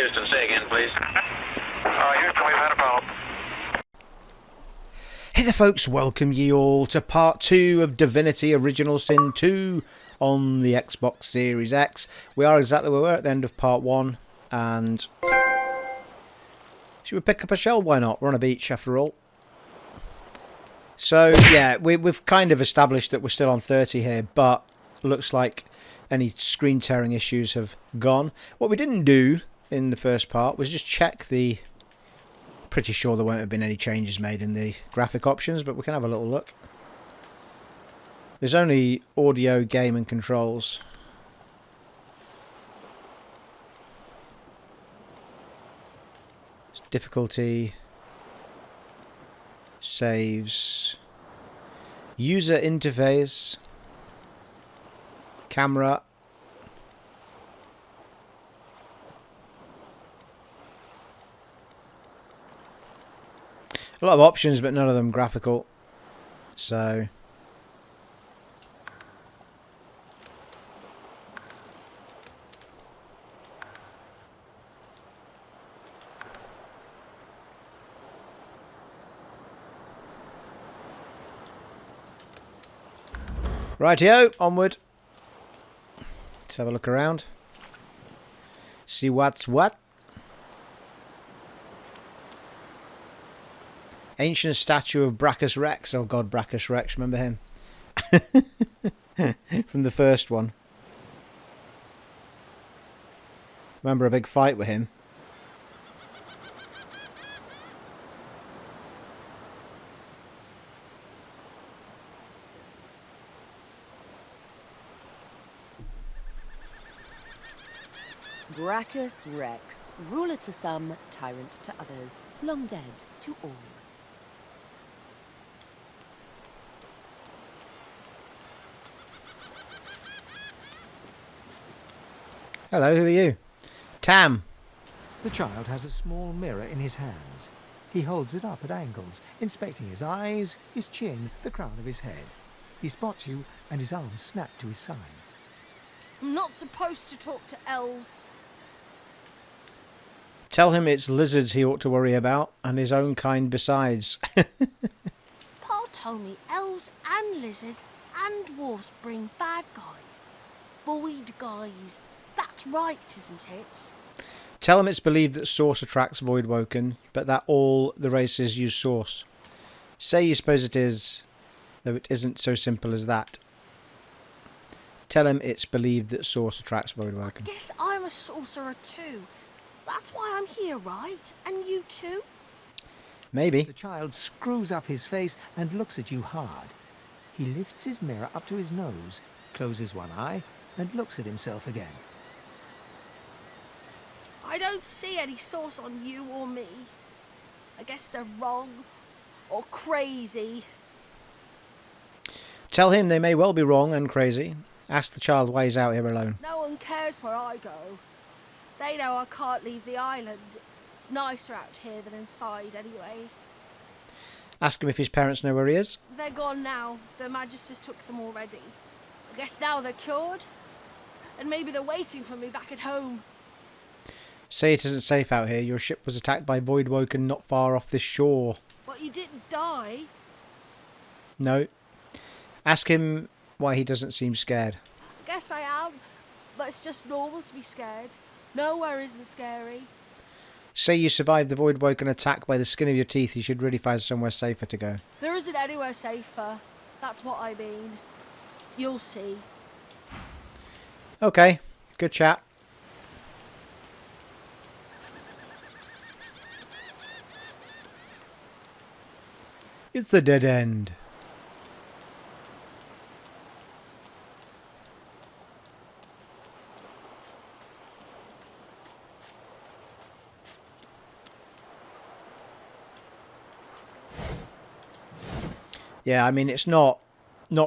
Houston, say again, please. Houston, we've had a problem. Hey there folks, welcome ye all to part 2 of Divinity Original Sin 2 on the Xbox Series X. We are exactly where we were at the end of part 1, and should we pick up a shell? Why not? We're on a beach after all. So yeah, we've kind of established that we're still on 30 here, but looks like any screen tearing issues have gone. What we didn't do in the first part was just check the... Pretty sure there won't have been any changes made in the graphic options, but we can have a little look. There's only audio, game and controls. Difficulty, saves, user interface, camera, a lot of options, but none of them graphical. So rightio, onward. Let's have a look around. See what's what. Ancient statue of Braccus Rex. Oh god, Braccus Rex, remember him? From the first one. Remember a big fight with him? Braccus Rex, ruler to some, tyrant to others, long dead to all. Hello, who are you? Tam. The child has a small mirror in his hands. He holds it up at angles, inspecting his eyes, his chin, the crown of his head. He spots you, and his arms snap to his sides. I'm not supposed to talk to elves. Tell him it's lizards he ought to worry about, and his own kind besides. Pa told me elves and lizards and dwarves bring bad guys. Void guys. That's right, isn't it? Tell him it's believed that Source attracts Voidwoken, but that all the races use Source. Say you suppose it is, though it isn't so simple as that. Tell him it's believed that Source attracts Voidwoken. I guess I'm a sorcerer too. That's why I'm here, right? And you too? Maybe. The child screws up his face and looks at you hard. He lifts his mirror up to his nose, closes one eye, and looks at himself again. I don't see any source on you or me. I guess they're wrong or crazy. Tell him they may well be wrong and crazy. Ask the child why he's out here alone. No one cares where I go. They know I can't leave the island. It's nicer out here than inside anyway. Ask him if his parents know where he is. They're gone now. The Magisters took them already. I guess now they're cured. And maybe they're waiting for me back at home. Say it isn't safe out here. Your ship was attacked by Voidwoken not far off this shore. But you didn't die. No. Ask him why he doesn't seem scared. I guess I am. But it's just normal to be scared. Nowhere isn't scary. Say you survived the Voidwoken attack by the skin of your teeth. You should really find somewhere safer to go. There isn't anywhere safer. That's what I mean. You'll see. Okay. Good chat. It's a dead end. Yeah, I mean, it's not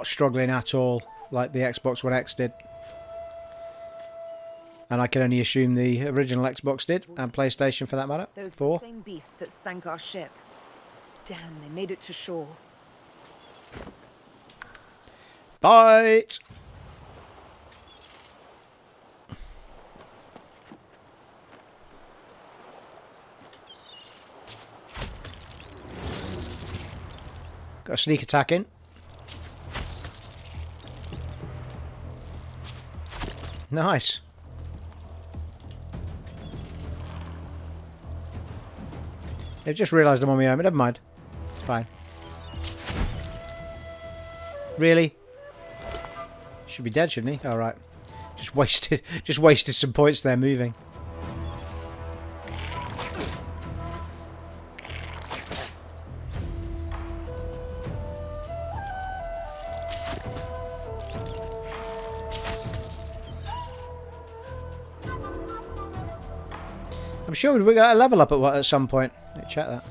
struggling at all like the Xbox One X did. And I can only assume the original Xbox did, and PlayStation for that matter. Those are the same beasts that sank our ship. Damn, they made it to shore. Fight! Got a sneak attack in. Nice. I've just realised I'm on my own, but never mind. It's fine. Really? Should be dead, shouldn't he? Alright. Just wasted some points there moving. I'm sure we got a level up at some point. Let me check that.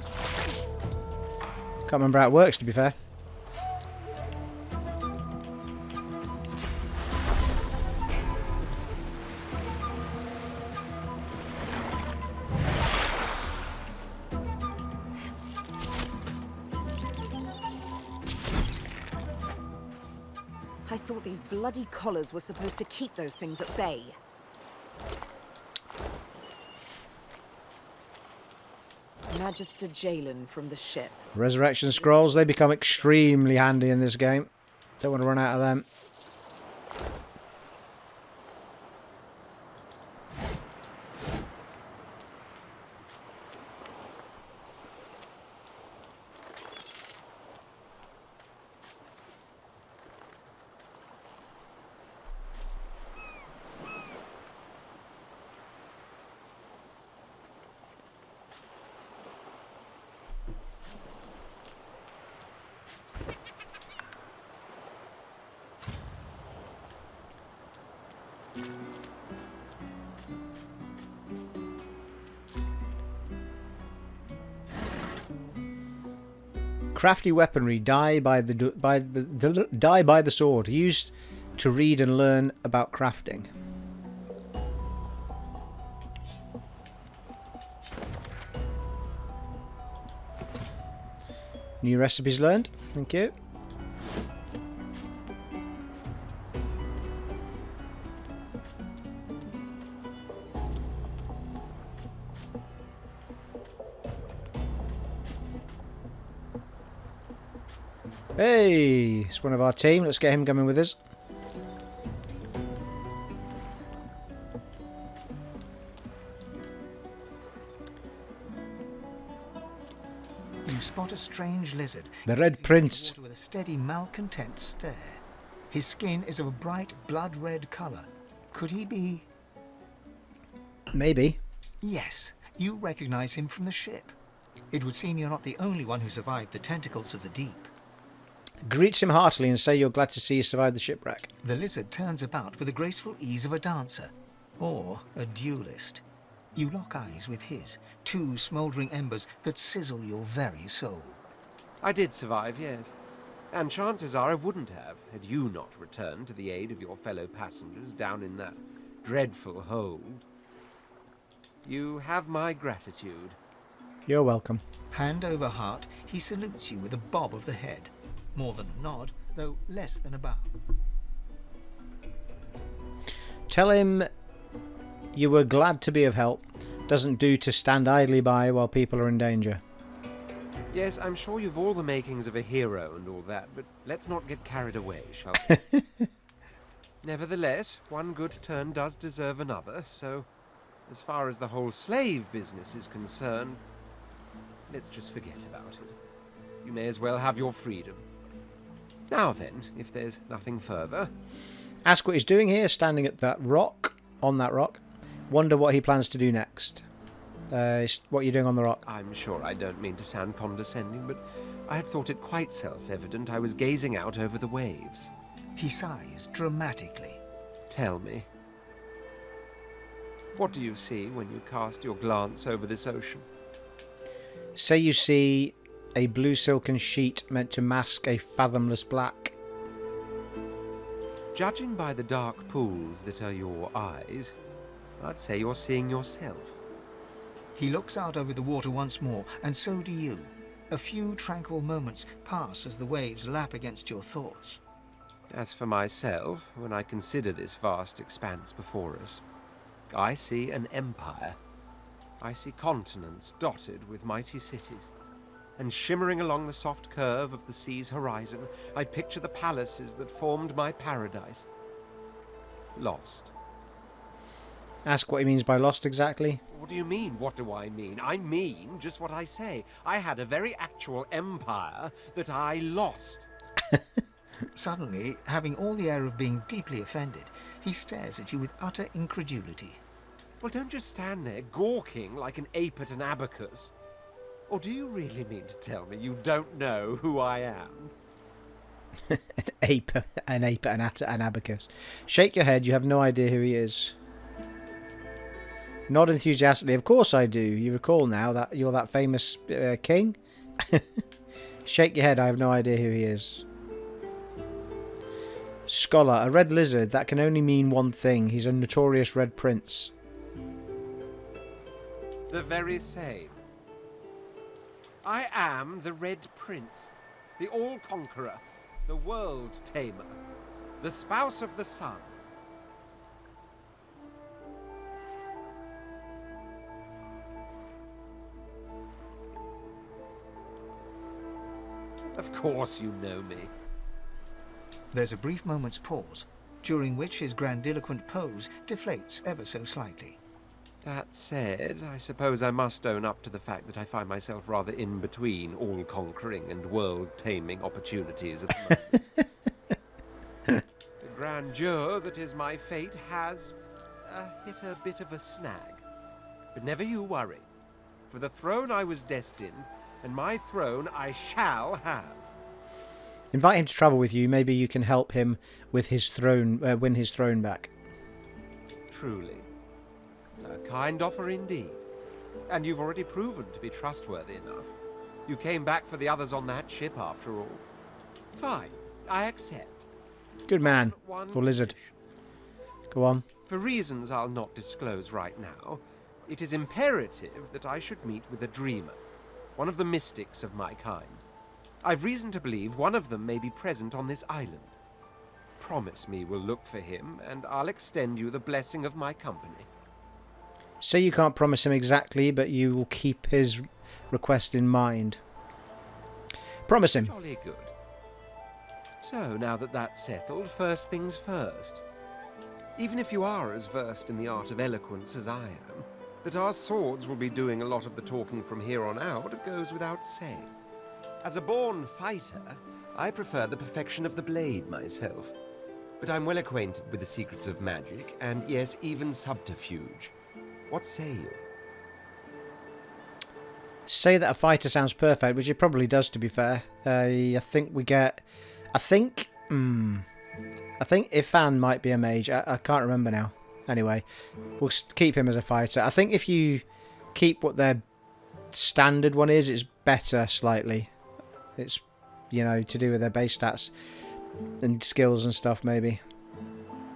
Can't remember how it works, to be fair. I thought these bloody collars were supposed to keep those things at bay. Magister Jalen from the ship. Resurrection scrolls, they become extremely handy in this game. Don't want to run out of them. Crafty weaponry, die by the sword, used to read and learn about crafting. New recipes learned. Thank you. Hey, it's one of our team. Let's get him coming with us. You spot a strange lizard. The Red Prince. With a steady, malcontent stare. His skin is of a bright blood-red colour. Could he be? Maybe. Yes, you recognise him from the ship. It would seem you're not the only one who survived the tentacles of the deep. Greets him heartily and say you're glad to see you survived the shipwreck. The lizard turns about with the graceful ease of a dancer, or a duelist. You lock eyes with his, two smouldering embers that sizzle your very soul. I did survive, yes. And chances are I wouldn't have, had you not returned to the aid of your fellow passengers down in that dreadful hold. You have my gratitude. You're welcome. Hand over heart, he salutes you with a bob of the head. More than a nod, though less than a bow. Tell him you were glad to be of help. Doesn't do to stand idly by while people are in danger. Yes, I'm sure you've all the makings of a hero and all that, but let's not get carried away, shall we? Nevertheless, one good turn does deserve another, so as far as the whole slave business is concerned, let's just forget about it. You may as well have your freedom. Now then, if there's nothing further... Ask what he's doing here, standing at that rock, on that rock. Wonder what he plans to do next. What are you doing on the rock? I'm sure I don't mean to sound condescending, but I had thought it quite self-evident I was gazing out over the waves. He sighs dramatically. Tell me, what do you see when you cast your glance over this ocean? Say you see a blue silken sheet meant to mask a fathomless black. Judging by the dark pools that are your eyes, I'd say you're seeing yourself. He looks out over the water once more, and so do you. A few tranquil moments pass as the waves lap against your thoughts. As for myself, when I consider this vast expanse before us, I see an empire. I see continents dotted with mighty cities. and shimmering along the soft curve of the sea's horizon, I picture the palaces that formed my paradise. Lost. Ask what he means by lost exactly. What do you mean, what do I mean? I mean just what I say. I had a very actual empire that I lost. Suddenly, having all the air of being deeply offended, he stares at you with utter incredulity. Well, don't just stand there gawking like an ape at an abacus. Or do you really mean to tell me you don't know who I am? An ape at an abacus. Shake your head, you have no idea who he is. Nod enthusiastically, of course I do. You recall now that you're that famous king? Shake your head, I have no idea who he is. Scholar, a red lizard, that can only mean one thing. He's a notorious red prince. The very same. I am the Red Prince, the All-Conqueror, the World-Tamer, the Spouse of the Sun. Of course you know me. There's a brief moment's pause, during which his grandiloquent pose deflates ever so slightly. That said, I suppose I must own up to the fact that I find myself rather in between all-conquering and world-taming opportunities at the moment. The grandeur that is my fate has hit a bit of a snag. But never you worry. For the throne I was destined, and my throne I shall have. Invite him to travel with you. Maybe you can help him with his throne, win his throne back. Truly. A kind offer indeed. And you've already proven to be trustworthy enough. You came back for the others on that ship after all. Fine, I accept. Good man. One Or lizard. Go on. For reasons I'll not disclose right now, it is imperative that I should meet with a dreamer, one of the mystics of my kind. I've reason to believe one of them may be present on this island. Promise me we'll look for him, and I'll extend you the blessing of my company. Say you can't promise him exactly, but you will keep his request in mind. Promise him. Jolly good. So, now that that's settled, first things first. Even if you are as versed in the art of eloquence as I am, that our swords will be doing a lot of the talking from here on out goes without saying. As a born fighter, I prefer the perfection of the blade myself. But I'm well acquainted with the secrets of magic, and yes, even subterfuge. What say you? Say that a fighter sounds perfect, which it probably does, to be fair. I think we get... I think Ifan might be a mage. I can't remember now. Anyway, we'll keep him as a fighter. I think if you keep what their standard one is, it's better slightly. It's, you know, to do with their base stats and skills and stuff, maybe.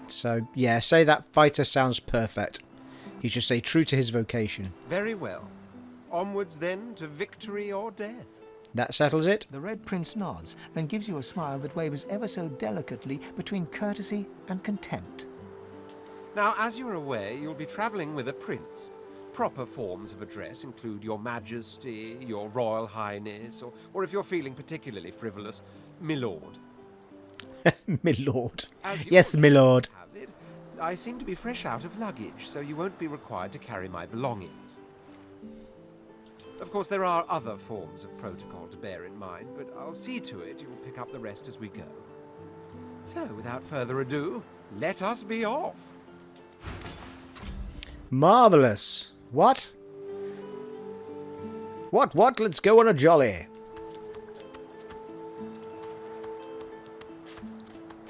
So, yeah, say that fighter sounds perfect. You should say true to his vocation. Very well. Onwards then to victory or death. That settles it. The Red Prince nods and gives you a smile that wavers ever so delicately between courtesy and contempt. Now, as you're aware, you'll be travelling with a prince. Proper forms of address include Your Majesty, Your Royal Highness, or if you're feeling particularly frivolous, My Lord. My lord. As you Yes, my lord. have it, I seem to be fresh out of luggage, so you won't be required to carry my belongings. Of course, there are other forms of protocol to bear in mind, but I'll see to it you'll pick up the rest as we go. So, without further ado, let us be off. Marvellous. What? What? Let's go on a jolly.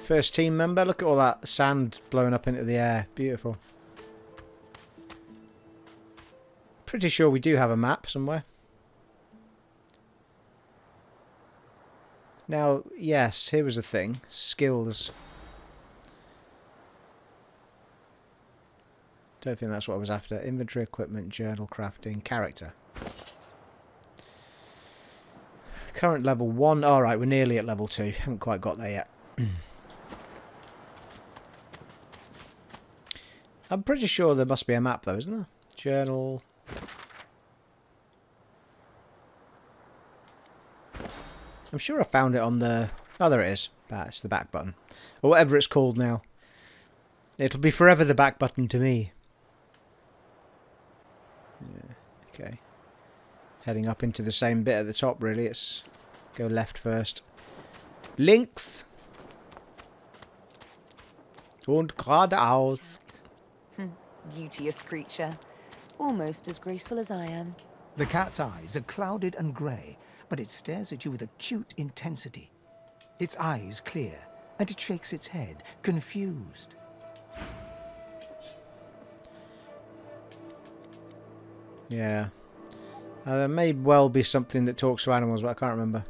First team member. Look at all that sand blowing up into the air. Beautiful. Pretty sure we do have a map somewhere. Now, yes, here was the thing. Skills. Don't think that's what I was after. Inventory, equipment, journal, crafting, character. Current level 1. Alright, we're nearly at level 2. Haven't quite got there yet. I'm pretty sure there must be a map though, isn't there? Journal. I'm sure I found it on the... Oh, there it is. It's the back button. Or whatever it's called now. It'll be forever the back button to me. Yeah, okay. Heading up into the same bit at the top, really. Let's go left first. Links! Und geradeaus. Beauteous creature. Almost as graceful as I am. The cat's eyes are clouded and grey, but it stares at you with acute intensity. Its eyes clear, and it shakes its head, confused. Yeah. There may well be something that talks to animals, but I can't remember.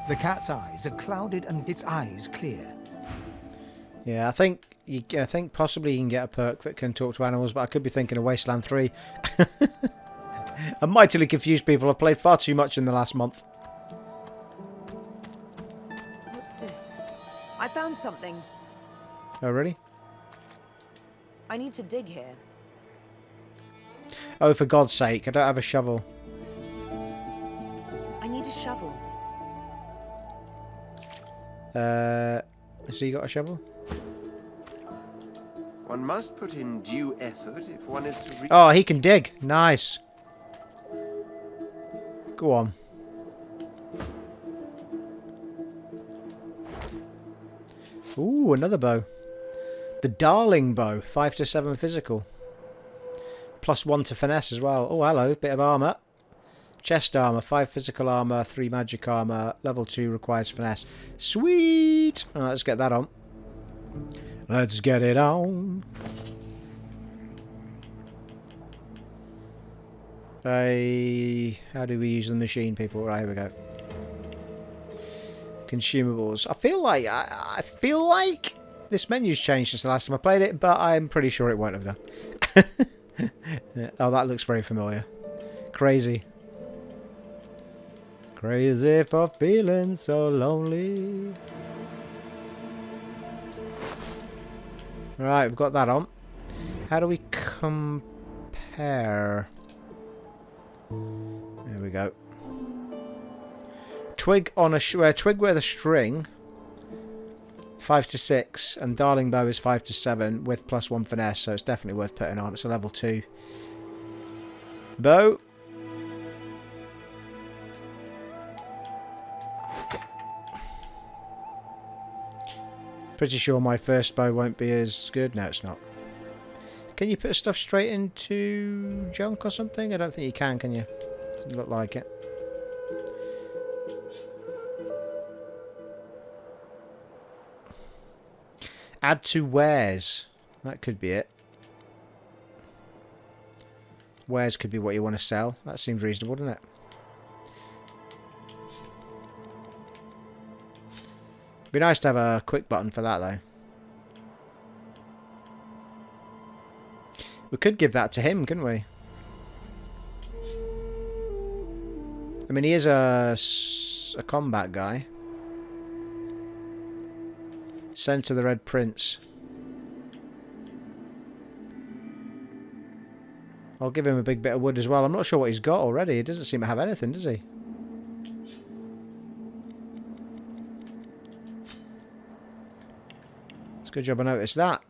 The cat's eyes are clouded and its eyes clear. Yeah, I think possibly you can get a perk that can talk to animals, but I could be thinking of Wasteland 3. I'm mightily confused, people. I've played far too much in the last month. What's this? I found something. Oh, really? I need to dig here. Oh, for God's sake, I don't have a shovel. I need a shovel. Has he got a shovel? One must put in due effort if one is to reach... Oh, he can dig. Nice. Go on. Ooh, another bow. The Darling bow. 5 to 7 physical. +1 to finesse as well. Oh, hello. Bit of armour. Chest armour. 5 physical armour. 3 magic armour. Level 2 requires finesse. Sweet! Alright, let's get that on. Let's get it on. How do we use the machine, people? Right, here we go. Consumables. I feel like this menu's changed since the last time I played it, but I'm pretty sure it won't have done. Oh, that looks very familiar. Crazy. Crazy for feeling so lonely. Right, we've got that on. How do we compare? There we go. Twig on a twig with a string. 5 to 6, and Darling bow is 5 to 7 with +1 finesse, so it's definitely worth putting on. It's a level 2 bow. Pretty sure my first bow won't be as good. No, it's not. Can you put stuff straight into junk or something? I don't think you can you? Doesn't look like it. Add to wares. That could be it. Wares could be what you want to sell. That seems reasonable, doesn't it? Be nice to have a quick button for that, though. We could give that to him, couldn't we? I mean, he is a combat guy. Send to the Red Prince. I'll give him a big bit of wood as well. I'm not sure what he's got already. He doesn't seem to have anything, does he? It's a good job I noticed that.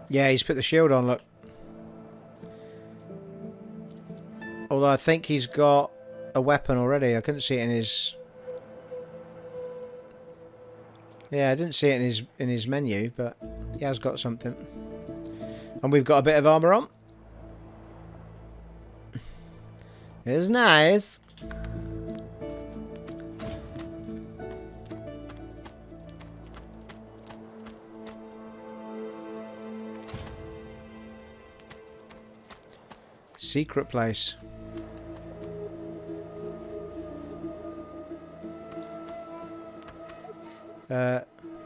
Yeah, he's put the shield on, look. Although I think he's got a weapon already. I couldn't see it in his... Yeah, I didn't see it in his menu, but he has got something. And we've got a bit of armour on. It's nice. Secret place.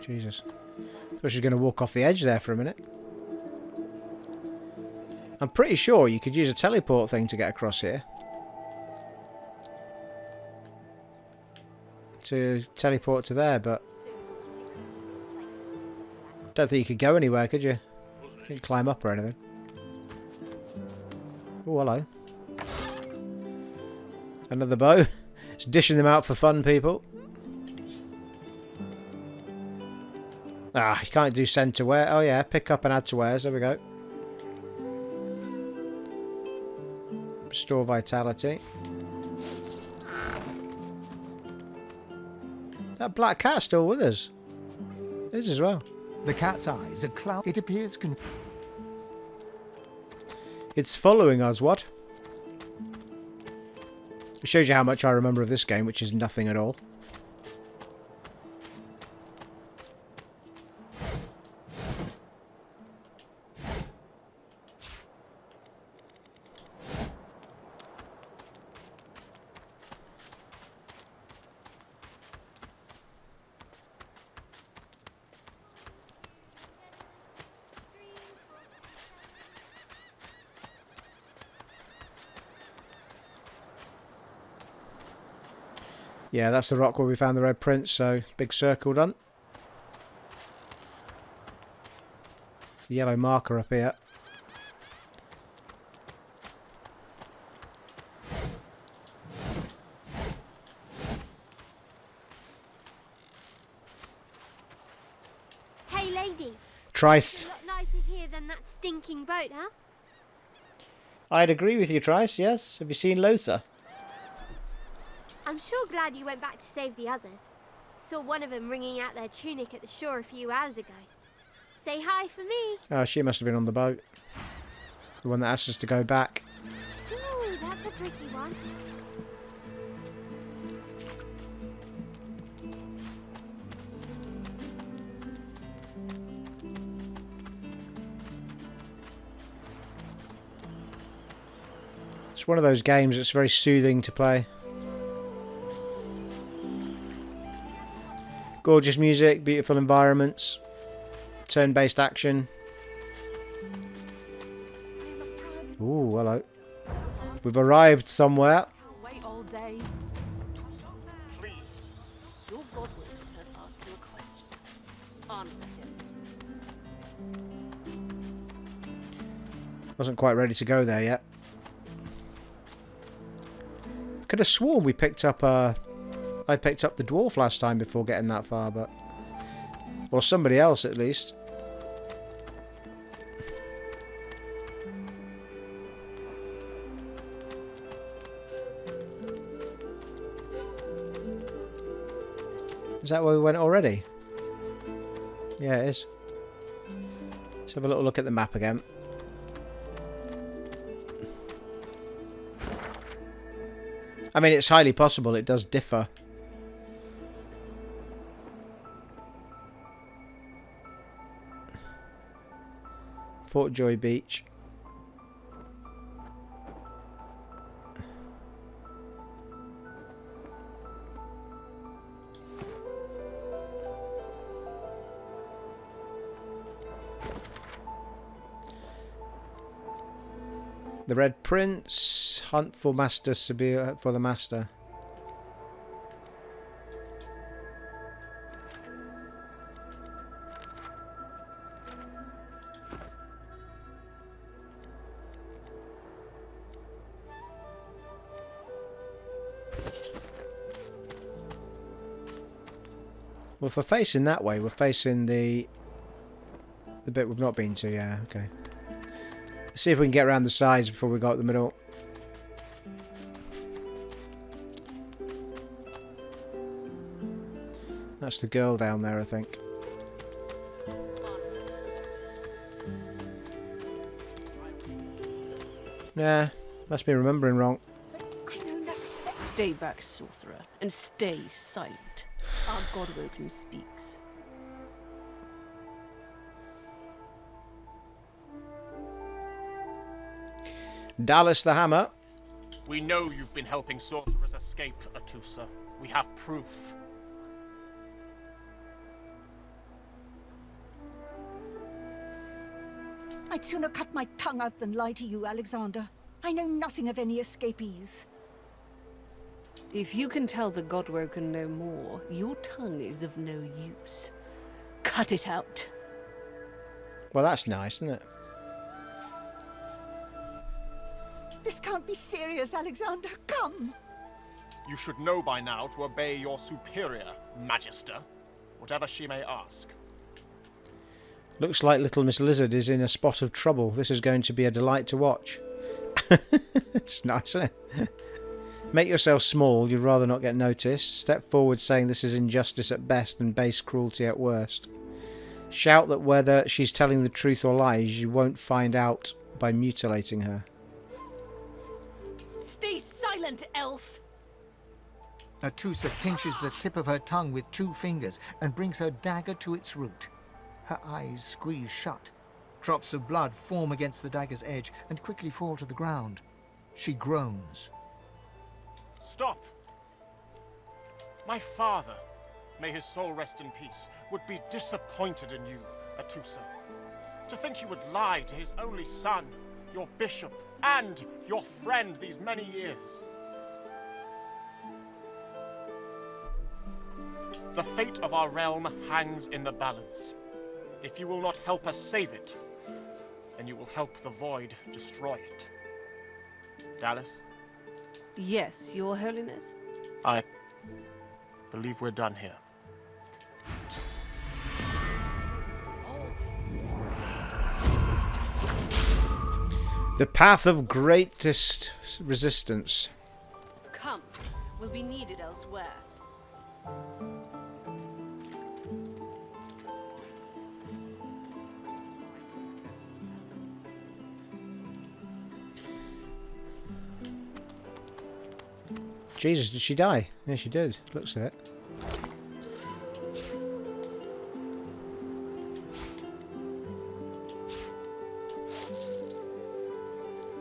Jesus. Thought she was going to walk off the edge there for a minute. I'm pretty sure you could use a teleport thing to get across here. To teleport to there, but... don't think you could go anywhere, could you? You couldn't climb up or anything. Oh, hello. Another bow. Just dishing them out for fun, people. Ah, you can't do send to wear. Oh yeah, pick up and add to wares. There we go. Restore vitality. That black cat's still with us. It is as well. The cat's eyes are cloud. It appears It's following us, what? It shows you how much I remember of this game, which is nothing at all. Yeah, that's the rock where we found the red prince, so big circle done. Yellow marker up here. Hey, lady. Trice. A lot nicer here than that stinking boat, huh? I'd agree with you, Trice, yes. Have you seen Lohse? I'm sure glad you went back to save the others. Saw one of them wringing out their tunic at the shore a few hours ago. Say hi for me. Oh, she must have been on the boat. The one that asked us to go back. Ooh, that's a pretty one. It's one of those games that's very soothing to play. Gorgeous music, beautiful environments, turn-based action. Ooh, hello. We've arrived somewhere. Wait all day. Please. Your Godwoken has asked you a question. Answer him. Wasn't quite ready to go there yet. Could have sworn we picked up I picked up the dwarf last time before getting that far, but... or somebody else, at least. Is that where we went already? Yeah, it is. Let's have a little look at the map again. I mean, it's highly possible it does differ. Fort Joy Beach. The Red Prince. Hunt for Master Sabir for the Master. Well, if we're facing that way, we're facing the bit we've not been to. Yeah, okay. Let's see if we can get around the sides before we go up the middle. That's the girl down there, I think. Nah, must be remembering wrong. I know nothing. Stay back, sorcerer, and stay silent. Our Godwoken speaks. Dallis the Hammer. We know you've been helping sorcerers escape, Atusa. We have proof. I'd sooner cut my tongue out than lie to you, Alexander. I know nothing of any escapees. If you can tell the Godwoken no more, your tongue is of no use. Cut it out. Well, that's nice, isn't it? This can't be serious, Alexander. Come. You should know by now to obey your superior, Magister, whatever she may ask. Looks like little Miss Lizard is in a spot of trouble. This is going to be a delight to watch. It's nice, isn't it? Make yourself small, you'd rather not get noticed. Step forward saying this is injustice at best and base cruelty at worst. Shout that whether she's telling the truth or lies, you won't find out by mutilating her. Stay silent, elf! Atusa pinches the tip of her tongue with 2 fingers and brings her dagger to its root. Her eyes squeeze shut. Drops of blood form against the dagger's edge and quickly fall to the ground. She groans. Stop! My father, may his soul rest in peace, would be disappointed in you, Atusa. To think you would lie to his only son, your bishop, and your friend these many years. The fate of our realm hangs in the balance. If you will not help us save it, then you will help the Void destroy it. Dallis? Yes, Your Holiness? I believe we're done here. The path of greatest resistance. Come, we'll be needed elsewhere. Jesus, did she die? Yeah, she did. Looks it.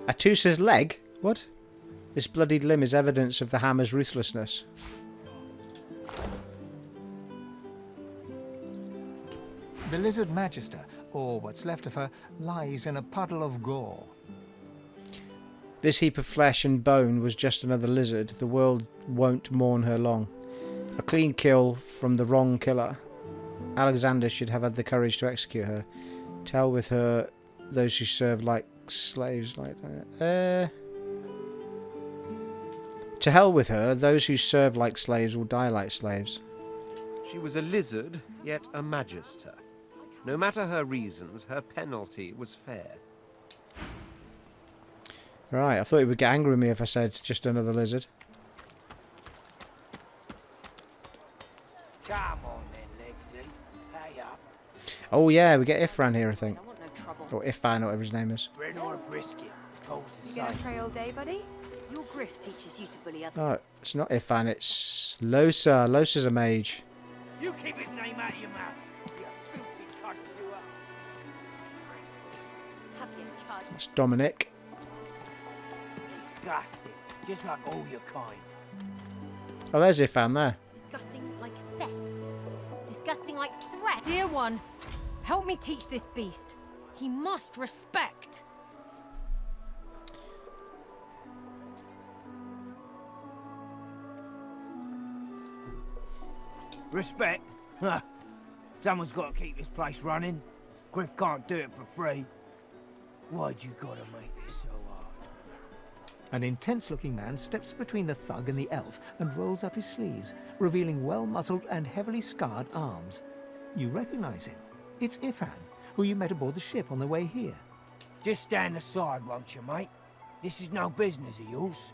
Atusa's leg? What? This bloodied limb is evidence of the hammer's ruthlessness. The lizard magister, or what's left of her, lies in a puddle of gore. This heap of flesh and bone was just another lizard. The world won't mourn her long. A clean kill from the wrong killer. Alexander should have had the courage to execute her. Tell with her those who serve like slaves like that. To hell with her, those who serve like slaves will die like slaves. She was a lizard, yet a magister. No matter her reasons, her penalty was fair. Right, I thought he would get angry with me if I said just another lizard. Come on then, Lexi. Pay up. Oh yeah, we get Ifan here, I think. I want no trouble. Or Ifan, or whatever his name is. Bread or a brisket. Coles the You gonna same. pray all day, buddy? Your grift teaches you to bully others. Oh, it's not Ifan, it's Lohse. Lohse's a mage. You keep his name out of your mouth. You filthy cunt you are. Have your card. It's Dominic. Disgusting. Just like all your kind. Oh, there's Ifan there. Disgusting like theft. Disgusting like threat. Dear one, help me teach this beast. He must respect. Respect? Huh. Someone's got to keep this place running. Griff can't do it for free. Why'd you gotta make this so hard? An intense-looking man steps between the thug and the elf and rolls up his sleeves, revealing well-muscled and heavily scarred arms. You recognize him. It's Ifan, who you met aboard the ship on the way here. Just stand aside, won't you, mate? This is no business of yours.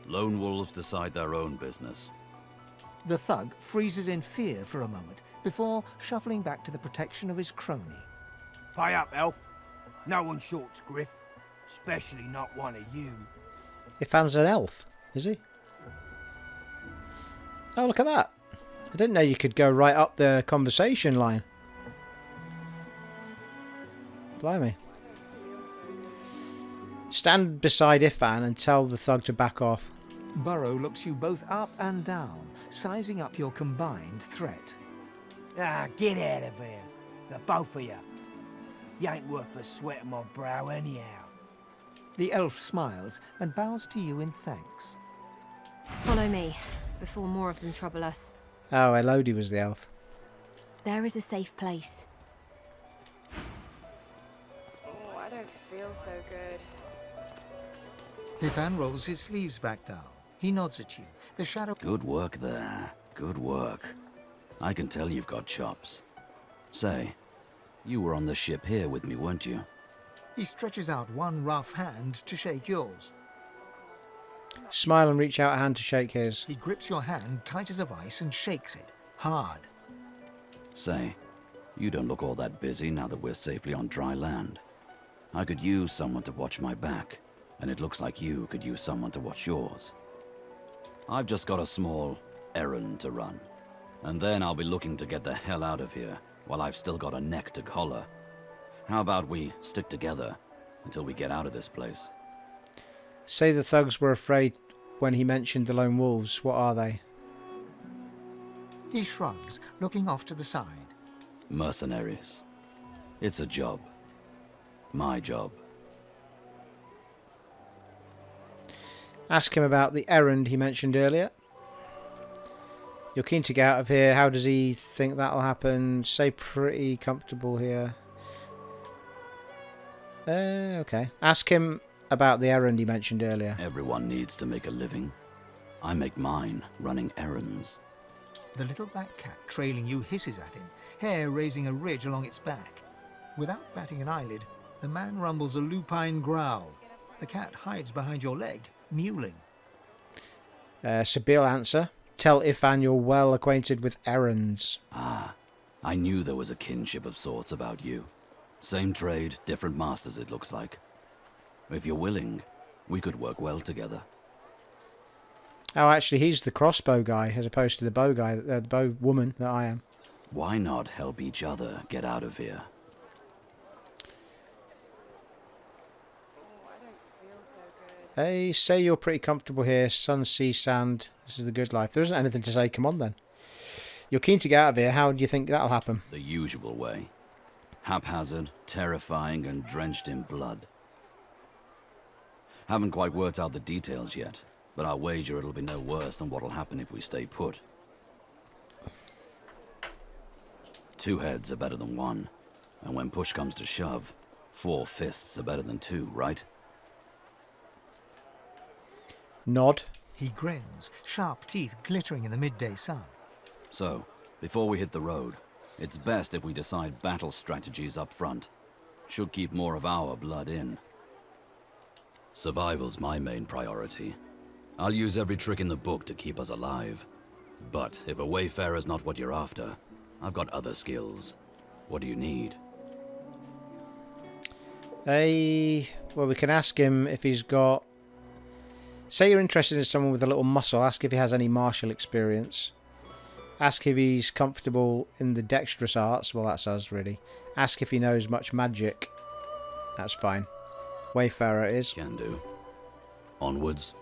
Lone wolves decide their own business. The thug freezes in fear for a moment before shuffling back to the protection of his crony. Pay up, elf. No one shorts Griff. Especially not one of you. Ifan's an elf, is he? Oh, look at that. I didn't know you could go right up the conversation line. Blimey. Stand beside Ifan and tell the thug to back off. Burrow looks you both up and down, sizing up your combined threat. Ah, get out of here. The both of you. You ain't worth the sweat of my brow anyhow. The elf smiles and bows to you in thanks. Follow me, before more of them trouble us. Oh, Elodi was the elf. There is a safe place. Oh, I don't feel so good. Ifan rolls his sleeves back down. He nods at you. The shadow... Good work there. Good work. I can tell you've got chops. Say, you were on the ship here with me, weren't you? He stretches out one rough hand to shake yours. Smile and reach out a hand to shake his. He grips your hand tight as a vice and shakes it, hard. Say, you don't look all that busy now that we're safely on dry land. I could use someone to watch my back, and it looks like you could use someone to watch yours. I've just got a small errand to run, and then I'll be looking to get the hell out of here while I've still got a neck to collar. How about we stick together until we get out of this place? Say the thugs were afraid when he mentioned the lone wolves. What are they? He shrugs, looking off to the side. Mercenaries. It's a job. My job. Ask him about the errand he mentioned earlier. You're keen to get out of here. How does he think that'll happen? Say pretty comfortable here. Okay. Ask him about the errand he mentioned earlier. Everyone needs to make a living. I make mine running errands. The little black cat trailing you hisses at him, hair raising a ridge along its back. Without batting an eyelid, the man rumbles a lupine growl. The cat hides behind your leg, mewling. Sabille answer. Tell Ifan you're well acquainted with errands. Ah, I knew there was a kinship of sorts about you. Same trade, different masters it looks like. If you're willing, we could work well together. Oh, actually, he's the crossbow guy as opposed to the bow guy, the bow woman that I am. Why not help each other get out of here? Hey, say you're pretty comfortable here. Sun, sea, sand. This is the good life. There isn't anything to say. Come on, then. You're keen to get out of here. How do you think that'll happen? The usual way. Haphazard, terrifying, and drenched in blood. Haven't quite worked out the details yet, but I'll wager it'll be no worse than what'll happen if we stay put. 2 heads are better than 1, and when push comes to shove, 4 fists are better than 2, right? Nod. He grins, sharp teeth glittering in the midday sun. So, before we hit the road, it's best if we decide battle strategies up front. Should keep more of our blood in. Survival's my main priority. I'll use every trick in the book to keep us alive. But if a wayfarer's not what you're after, I've got other skills. What do you need? Hey, well, we can ask him if he's got... Say you're interested in someone with a little muscle. Ask if he has any martial experience. Ask if he's comfortable in the dexterous arts. Well, that's us, really. Ask if he knows much magic. That's fine. Wayfarer it is. Can do. Onwards.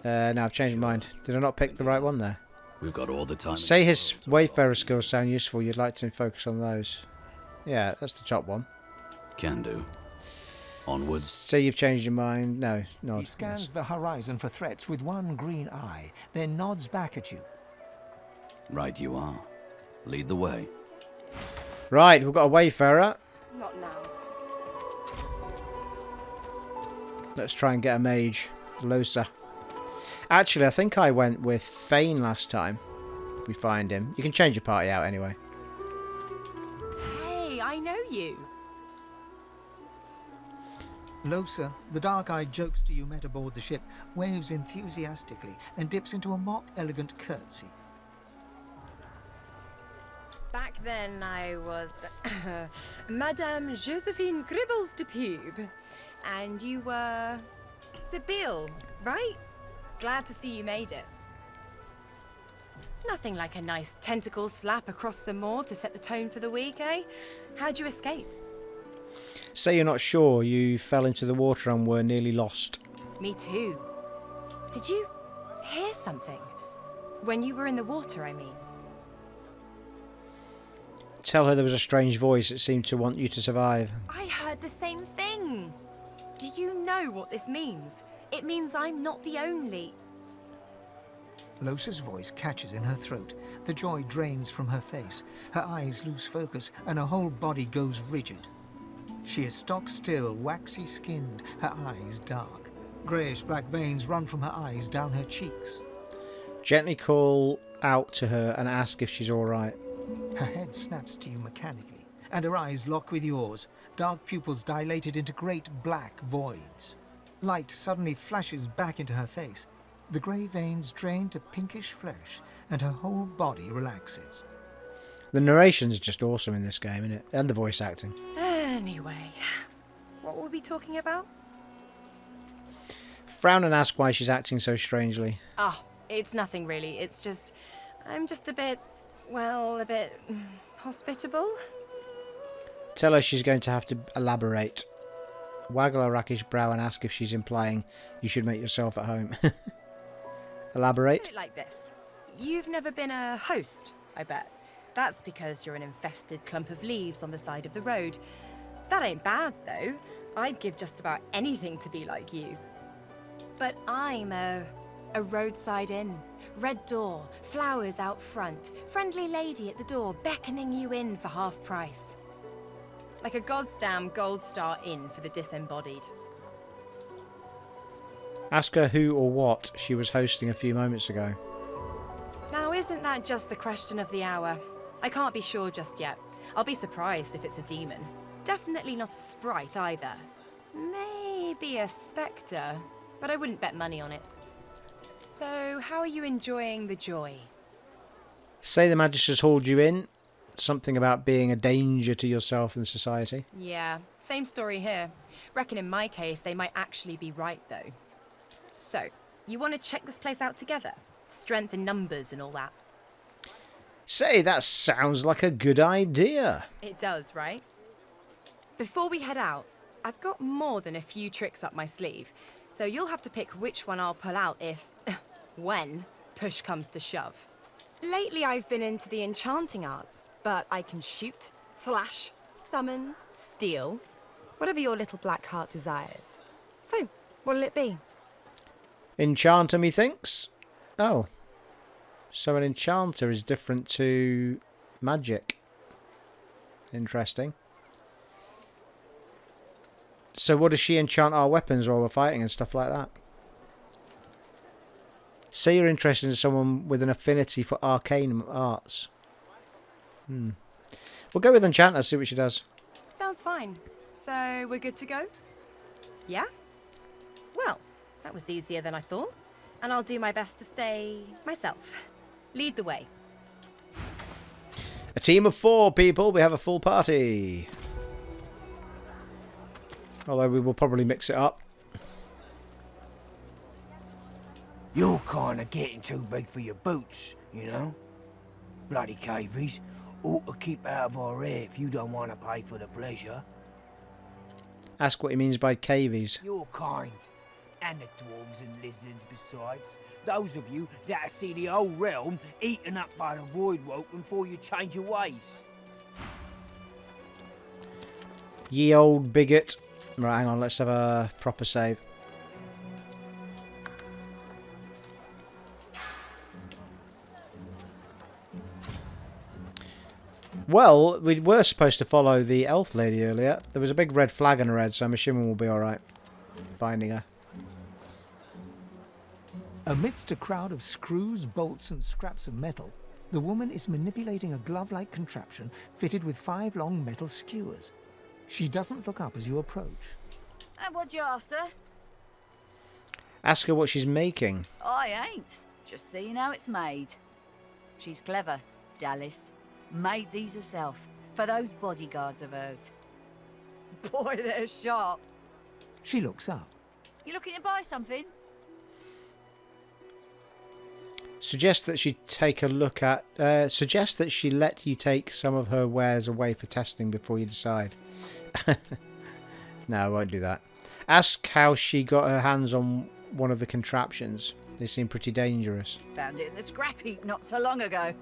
No, I've changed my mind. Did I not pick the right one there? We've got all the time. Say his Wayfarer skills sound useful. You'd like to focus on those. Yeah, that's the top one. Can do. Onwards. Say you've changed your mind. No, He scans the horizon for threats with one green eye, then nods back at you. Right you are. Lead the way. Right, we've got a Wayfarer. Not now. Let's try and get a mage. Lohse. Actually, I think I went with Thane last time. If we find him. You can change your party out anyway. Hey, I know you. Lohse, the dark-eyed jokester you met aboard the ship, waves enthusiastically and dips into a mock elegant curtsy. Back then I was Madame Josephine Gribbles de Pube. And you were Sabille, right? Glad to see you made it. Nothing like a nice tentacle slap across the moor to set the tone for the week, eh? How'd you escape? Say you're not sure. You fell into the water and were nearly lost. Me too. Did you hear something? When you were in the water, I mean. Tell her there was a strange voice that seemed to want you to survive. I heard the same thing. Do you know what this means? It means I'm not the only. Lohse's voice catches in her throat. The joy drains from her face. Her eyes lose focus, and her whole body goes rigid. She is stock still, waxy skinned, her eyes dark. Greyish-black veins run from her eyes down her cheeks. Gently call out to her and ask if she's all right. Her head snaps to you mechanically, and her eyes lock with yours, dark pupils dilated into great black voids. Light suddenly flashes back into her face. The grey veins drain to pinkish flesh, and her whole body relaxes. The narration's just awesome in this game, isn't it? And the voice acting. Anyway, what were we talking about? Frown and ask why she's acting so strangely. Oh, it's nothing really. It's just, I'm just a bit, well, a bit hospitable. Tell her she's going to have to elaborate. Waggle her rakish brow and ask if she's implying you should make yourself at home. Elaborate. Put it like this. You've never been a host, I bet. That's because you're an infested clump of leaves on the side of the road. That ain't bad, though. I'd give just about anything to be like you. But I'm a roadside inn. Red door, flowers out front, friendly lady at the door beckoning you in for half price. Like a goddamn gold star inn for the disembodied. Ask her who or what she was hosting a few moments ago. Now, isn't that just the question of the hour? I can't be sure just yet. I'll be surprised if it's a demon. Definitely not a sprite either. Maybe a spectre, but I wouldn't bet money on it. So, how are you enjoying the joy? Say the Magisters hauled you in. Something about being a danger to yourself and society. Yeah, same story here. Reckon in my case, they might actually be right, though. So, you want to check this place out together? Strength in numbers and all that. Say, that sounds like a good idea. It does, right? Before we head out, I've got more than a few tricks up my sleeve, so you'll have to pick which one I'll pull out if, when, push comes to shove. Lately I've been into the enchanting arts, but I can shoot, slash, summon, steal, whatever your little black heart desires. So, what'll it be? Enchanter, methinks? Oh. So an enchanter is different to magic. Interesting. So what does she enchant our weapons while we're fighting and stuff like that? Say you're interested in someone with an affinity for arcane arts. We'll go with enchanter, see what she does. Sounds fine. So, we're good to go? Yeah? Well, that was easier than I thought. And I'll do my best to stay myself. Lead the way. A team of 4 people. We have a full party. Although we will probably mix it up. You're kind of getting too big for your boots, you know? Bloody cavies. Ought to keep out of our hair if you don't want to pay for the pleasure. Ask what he means by cavies. You're kind. And the dwarves and lizards besides. Those of you that see the whole realm eaten up by the Voidwoken before you change your ways. Ye old bigot. Right, hang on, let's have a proper save. Well, we were supposed to follow the elf lady earlier. There was a big red flag on her head, so I'm assuming we'll be alright finding her. Amidst a crowd of screws, bolts, and scraps of metal, the woman is manipulating a glove-like contraption fitted with 5 long metal skewers. She doesn't look up as you approach. And what you after? Ask her what she's making. I ain't. Just seeing how it's made. She's clever, Dallis. Made these herself, for those bodyguards of hers. Boy, they're sharp. She looks up. You looking to buy something? Suggest that she take a look at... suggest that she let you take some of her wares away for testing before you decide. No, I won't do that. Ask how she got her hands on one of the contraptions. They seem pretty dangerous. Found it in the scrap heap not so long ago.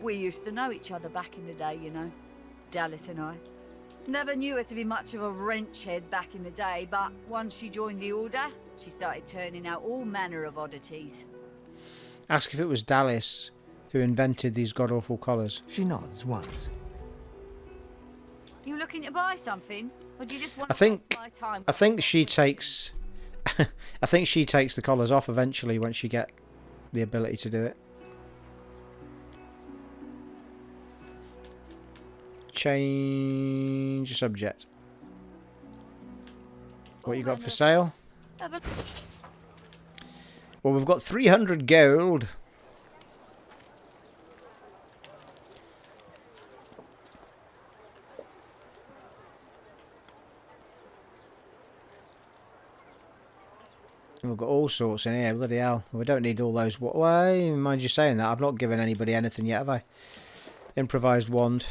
We used to know each other back in the day, you know. Dallis and I. Never knew her to be much of a wrench head back in the day, but once she joined the Order, she started turning out all manner of oddities. Ask if it was Dallis who invented these god-awful collars. She nods once. You looking to buy something? Or do you just want I to think waste my time? I think she takes I think she takes the collars off eventually once she get the ability to do it. Change subject. What you got for sale? Well, we've got 300 gold. We've got all sorts in here, bloody hell. We don't need all those. Why? Mind you saying that, I've not given anybody anything yet, have I? Improvised wand.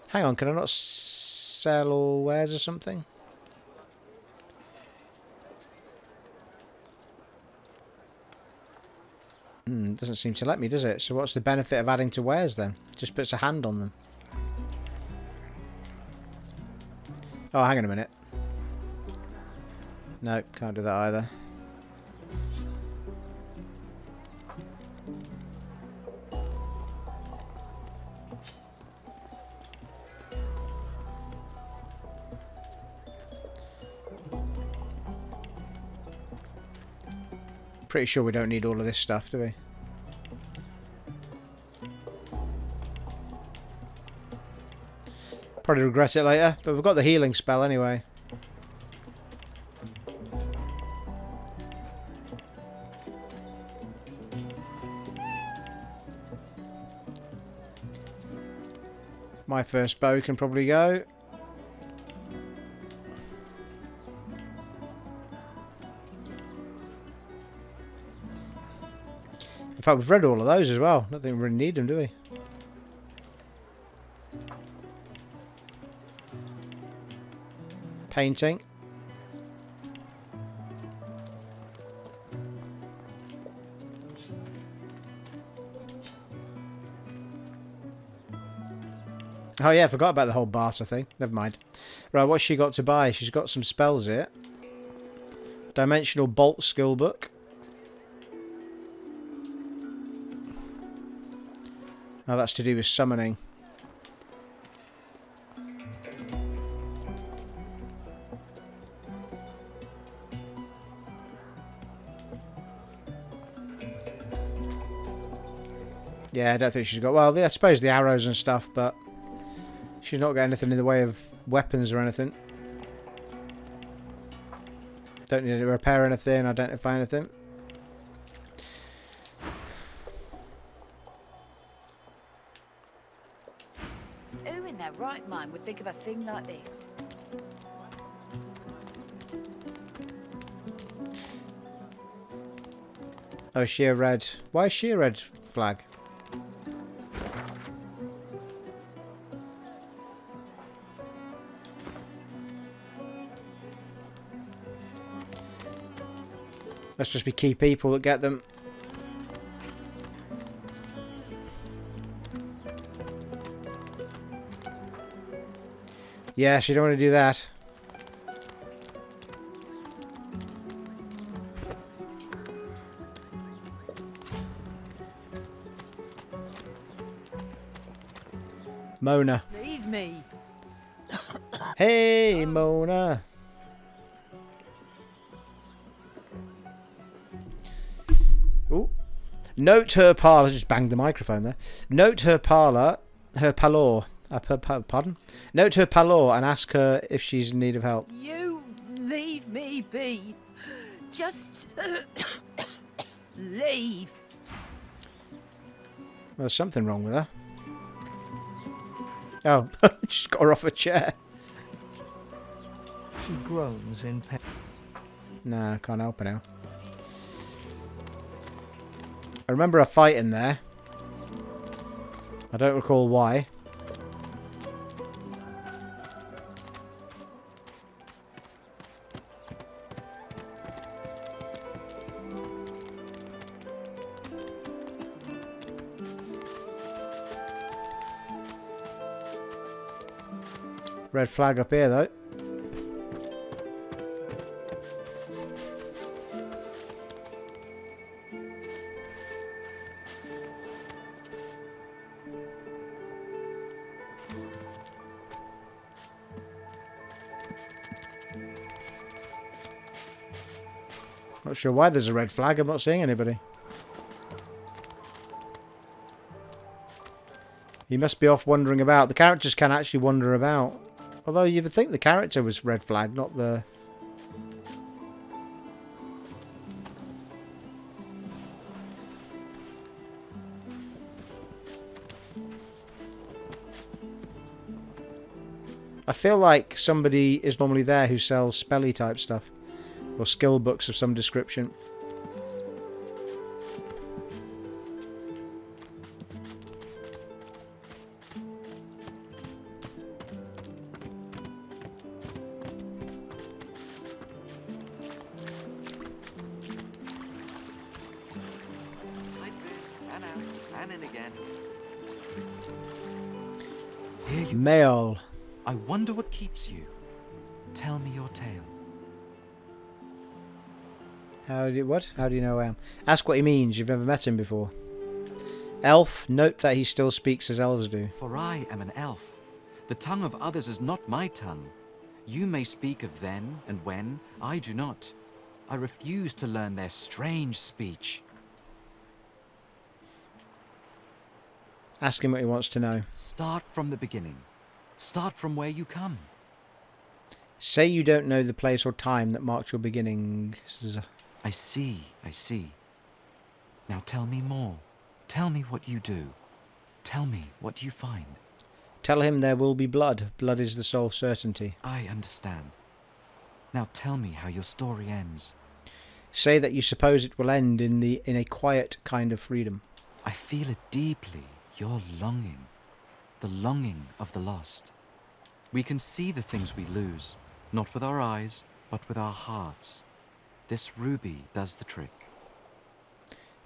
Hang on, can I not sell all wares or something? Doesn't seem to let me, does it? So what's the benefit of adding to wares then? Just puts a hand on them. Oh, hang on a minute. No, can't do that either. Pretty sure we don't need all of this stuff, do we? Probably regret it later, but we've got the healing spell anyway. My first bow can probably go. In fact, we've read all of those as well. Don't think we really need them, do we? Painting. Oh yeah, I forgot about the whole barter thing. Never mind. Right, what's she got to buy? She's got some spells here. Dimensional Bolt skill book. Oh, that's to do with summoning. Yeah, I don't think she's got... Well, I suppose the arrows and stuff, but she's not got anything in the way of weapons or anything. Don't need to repair anything, identify anything. Who in their right mind would think of a thing like this? Oh, she a red. Why is she a red flag? Must just be key people that get them. Yes, you don't want to do that. Mona. Leave me. Hey, Mona. Ooh. Note her parlour. Just banged the microphone there. Note her parlour. Her pallor. Pardon? Note her pallor and ask her if she's in need of help. You leave me be. Just leave. Well, there's something wrong with her. Oh, just got her off a chair. She groans in pain. Nah, can't help her now. I remember a fight in there. I don't recall why. Red flag up here, though. Not sure why there's a red flag. I'm not seeing anybody. He must be off wandering about. The characters can actually wander about. Although you would think the character was red flag, not the... I feel like somebody is normally there who sells spelly type stuff. Or skill books of some description. Maol. I wonder what keeps you. Tell me your tale. How do you know I am? Ask what he means. You've never met him before. Elf. Note that he still speaks as elves do. For I am an elf. The tongue of others is not my tongue. You may speak of then and when. I do not. I refuse to learn their strange speech. Ask him what he wants to know. Start from the beginning. Start from where you come. Say you don't know the place or time that marked your beginnings. I see. Now tell me more. Tell me what you do. Tell me what you find. Tell him there will be blood. Blood is the sole certainty. I understand. Now tell me how your story ends. Say that you suppose it will end in a quiet kind of freedom. I feel it deeply. Your longing. The longing of the lost. We can see the things we lose, not with our eyes, but with our hearts. This ruby does the trick.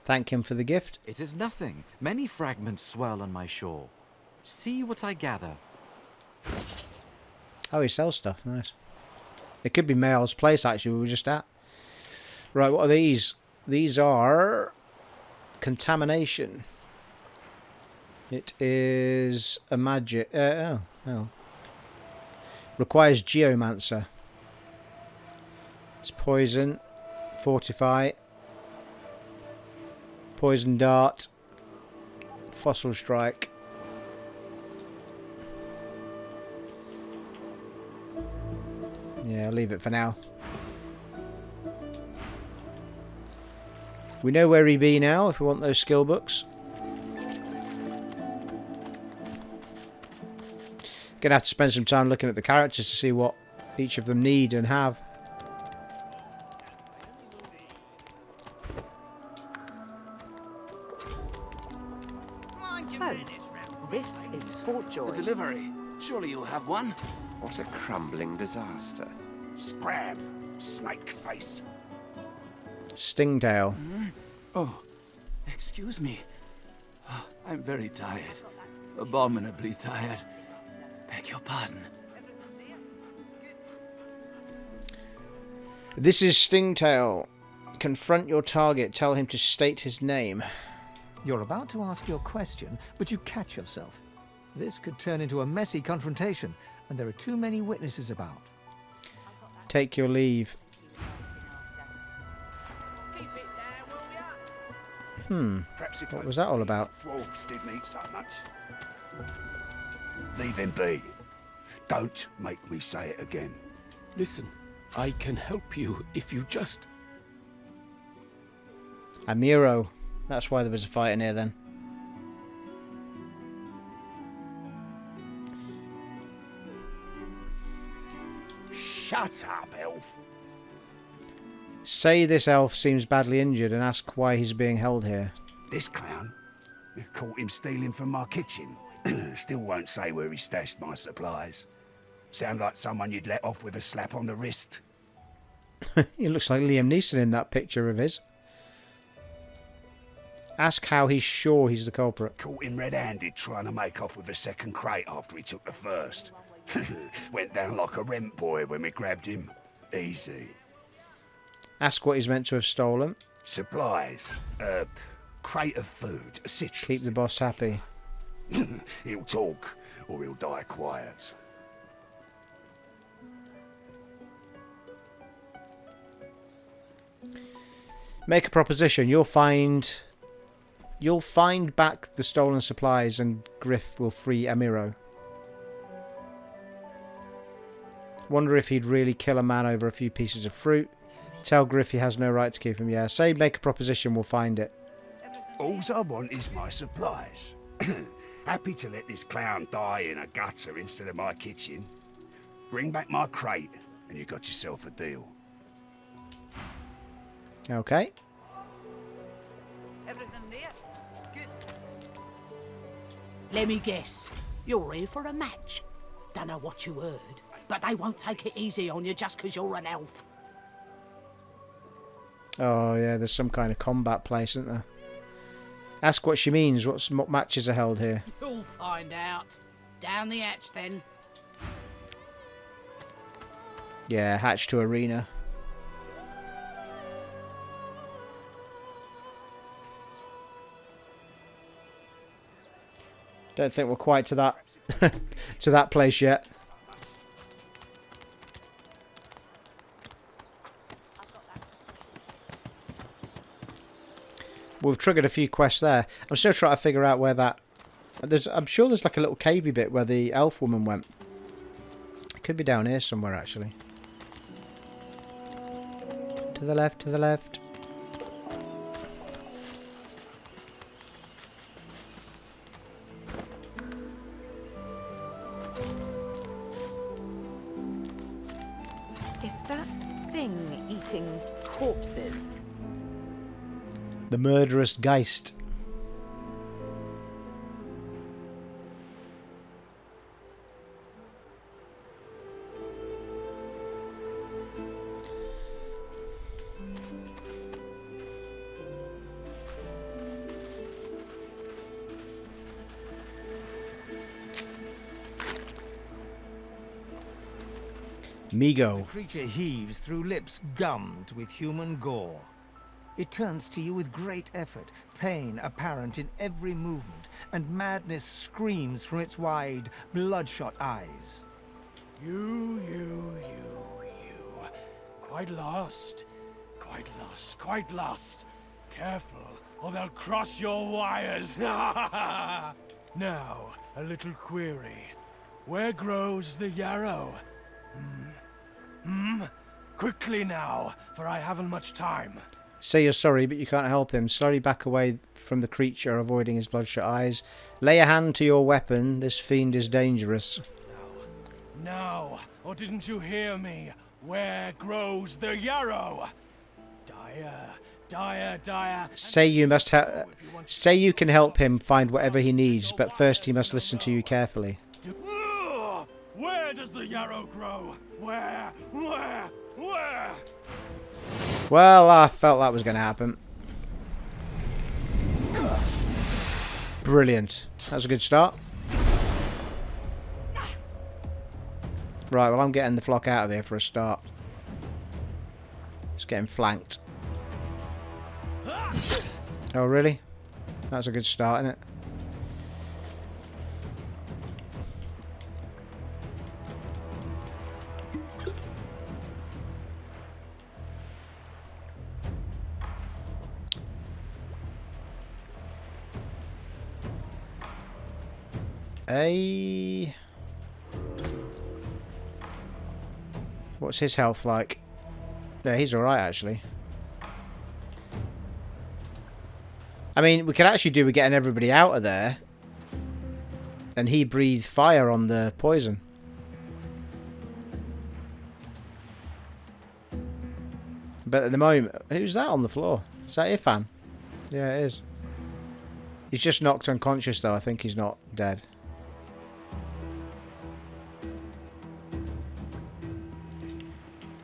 Thank him for the gift. It is nothing. Many fragments swirl on my shore. See what I gather. Oh, he sells stuff. Nice. It could be Maol's place, actually, we were just at. Right, what are these? These are... contamination. It is a magic... oh. Requires Geomancer. It's poison. Fortify. Poison dart. Fossil strike. Yeah, I'll leave it for now. We know where he be now if we want those skill books. Gonna have to spend some time looking at the characters to see what each of them need and have. So, this is Fort Joy. The delivery. Surely you'll have one. What a crumbling disaster. Scram, snake face. Stingtail. Oh, excuse me. Oh, I'm very tired. Abominably tired. Beg your pardon. This is Stingtail. Confront your target. Tell him to state his name. You're about to ask your question, but you catch yourself. This could turn into a messy confrontation, and there are too many witnesses about. Take your leave. What was that all about? Dwarves didn't eat so much. Leave him be. Don't make me say it again. Listen, I can help you if you just... Amyto. That's why there was a fight in here then. Shut up, elf. Say this elf seems badly injured and ask why he's being held here. This clown? Caught him stealing from my kitchen. Still won't say where he stashed my supplies. Sound like someone you'd let off with a slap on the wrist. He looks like Liam Neeson in that picture of his. Ask how he's sure he's the culprit. Caught him red-handed trying to make off with a second crate after he took the first. Went down like a rent boy when we grabbed him. Easy. Ask what he's meant to have stolen. Supplies. Crate of food. Citrus. Keep the boss happy. He'll talk, or he'll die quiet. Make a proposition. You'll find back the stolen supplies, and Griff will free Amyto. Wonder if he'd really kill a man over a few pieces of fruit. Tell Griff he has no right to keep him. Yeah, say make a proposition, we'll find it. All I want is my supplies. Happy to let this clown die in a gutter instead of my kitchen. Bring back my crate, and you got yourself a deal. Okay. Everything there? Good. Let me guess. You're here for a match. Dunno what you heard, but they won't take it easy on you just 'cause you're an elf. Oh yeah, there's some kind of combat place, isn't there? Ask what she means. What matches are held here? You'll find out. Down the hatch then. Yeah, hatch to arena. Don't think we're quite to that to that place yet. We've triggered a few quests there. I'm still trying to figure out where that... I'm sure there's like a little cavey bit where the elf woman went. It could be down here somewhere, actually. To the left, to the left. Is that thing eating corpses? The Murderous Gheist. Migo. The creature heaves through lips gummed with human gore. It turns to you with great effort, pain apparent in every movement, and madness screams from its wide, bloodshot eyes. You. Quite lost. Careful, or they'll cross your wires. Now, a little query. Where grows the yarrow? Quickly now, for I haven't much time. Say you're sorry, but you can't help him. Slowly back away from the creature, avoiding his bloodshot eyes. Lay a hand to your weapon. This fiend is dangerous. No, or didn't you hear me? Where grows the yarrow? Dire. Say you must say you can help him find whatever he needs, but first he must listen to you carefully. Where does the yarrow grow? Where? Well, I felt that was going to happen. Brilliant. That was a good start. Right, well, I'm getting the flock out of here for a start. It's getting flanked. Oh, really? That's a good start, isn't it? What's his health like? Yeah, he's alright, actually. I mean, we could actually do with getting everybody out of there. And he breathed fire on the poison. But at the moment... Who's that on the floor? Is that Ifan? Yeah, it is. He's just knocked unconscious, though. I think he's not dead.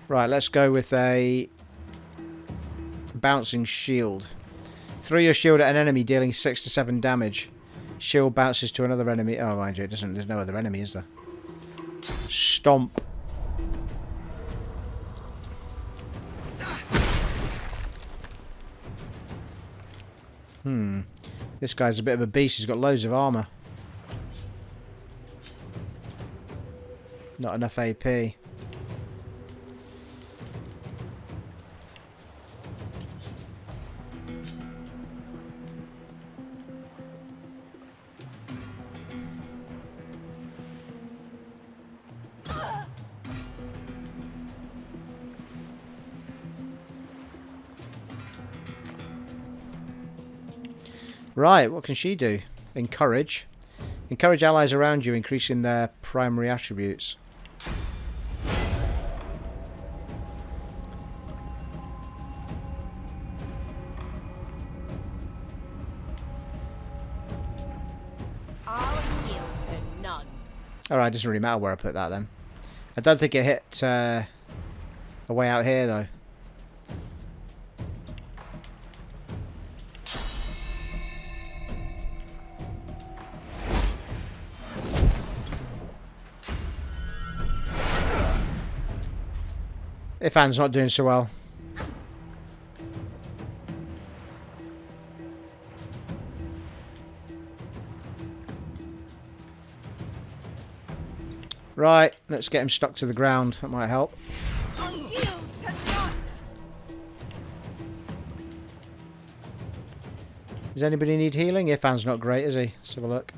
Right, let's go with a bouncing shield. Throw your shield at an enemy, dealing 6 to 7 damage. Shield bounces to another enemy. Oh, mind you, it doesn't. There's no other enemy, is there? Stomp. This guy's a bit of a beast. He's got loads of armour. Not enough AP. Right, what can she do? Encourage. Encourage allies around you, increasing their primary attributes. I'll yield to none. Alright, doesn't really matter where I put that then. I don't think it hit a way out here though. Ifan's not doing so well. Right, let's get him stuck to the ground. That might help. Does anybody need healing? Ifan's not great, is he? Let's have a look.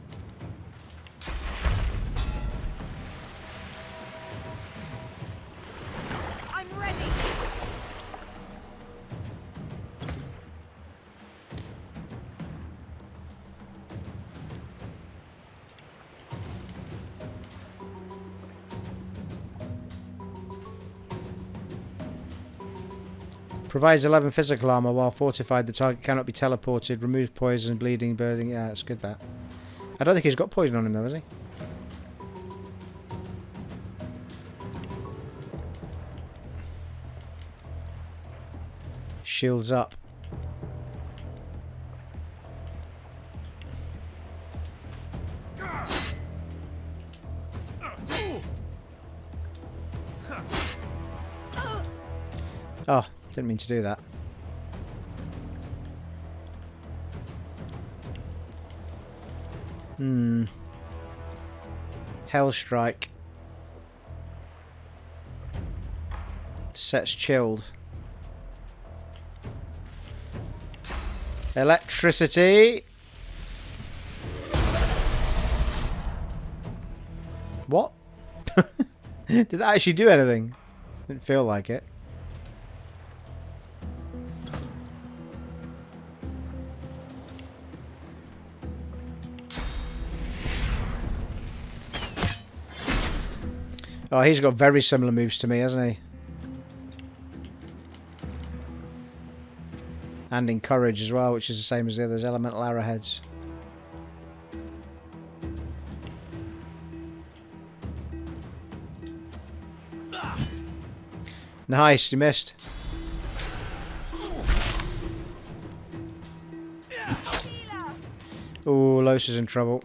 Provides 11 physical armor while fortified. The target cannot be teleported. Removes poison, bleeding, burning. Yeah, that's good, that. I don't think he's got poison on him, though, has he? Shields up. Oh. Didn't mean to do that. Hell strike. Sets chilled. Electricity. What? Did that actually do anything? Didn't feel like it. Oh, he's got very similar moves to me, hasn't he? And encourage as well, which is the same as the others. Elemental arrowheads. Nice, you missed. Oh, Lohse is in trouble.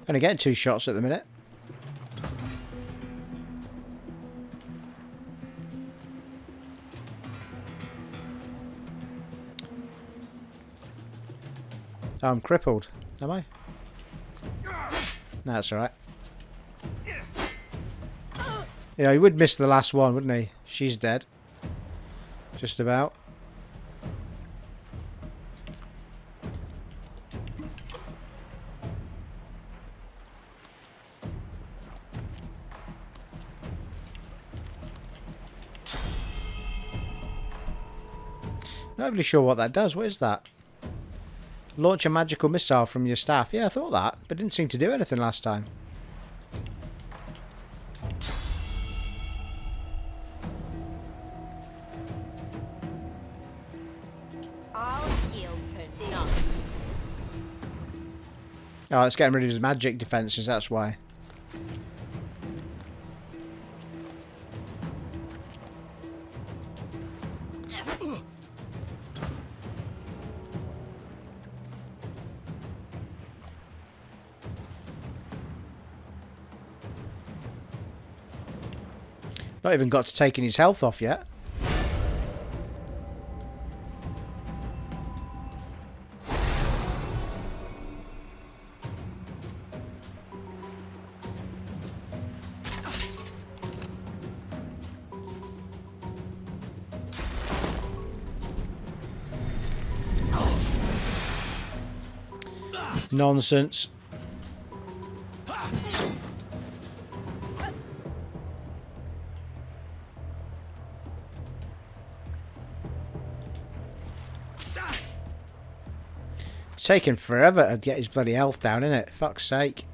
Only getting 2 shots at the minute. Oh, I'm crippled, am I? No, that's alright. Yeah, he would miss the last one, wouldn't he? She's dead. Just about. Not really sure what that does. What is that? Launch a magical missile from your staff. Yeah, I thought that, but didn't seem to do anything last time. for none. Oh, it's getting rid of his magic defences, that's why. Not even got to taking his health off yet. Nonsense. It's taking forever to get his bloody health down, isn't it? Fuck's sake.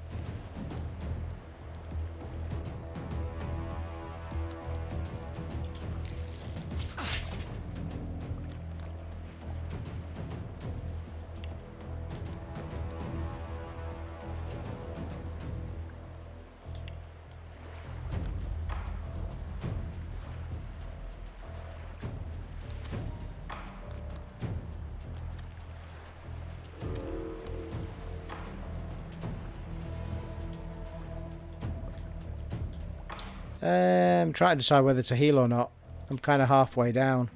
I'm trying to decide whether to heal or not. I'm kind of halfway down.